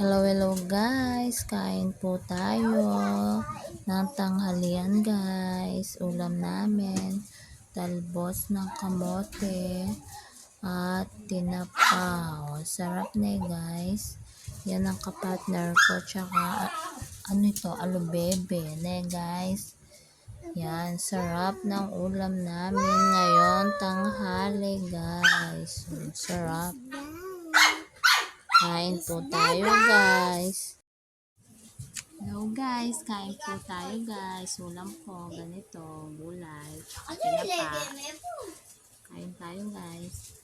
Hello, hello guys. Kain po tayo ng tanghalian guys. Ulam namin, talbos ng kamote at tinapa. Sarap na guys. Yan ang kapartner ko. Tsaka ano ito, alubebe na guys. Yan, sarap ng ulam namin ngayon tanghali guys. Sarap. Kain po tayo guys. Hello guys, kain po tayo guys. Ulam po, ganito, gulay, tinapa. Kain tayo guys.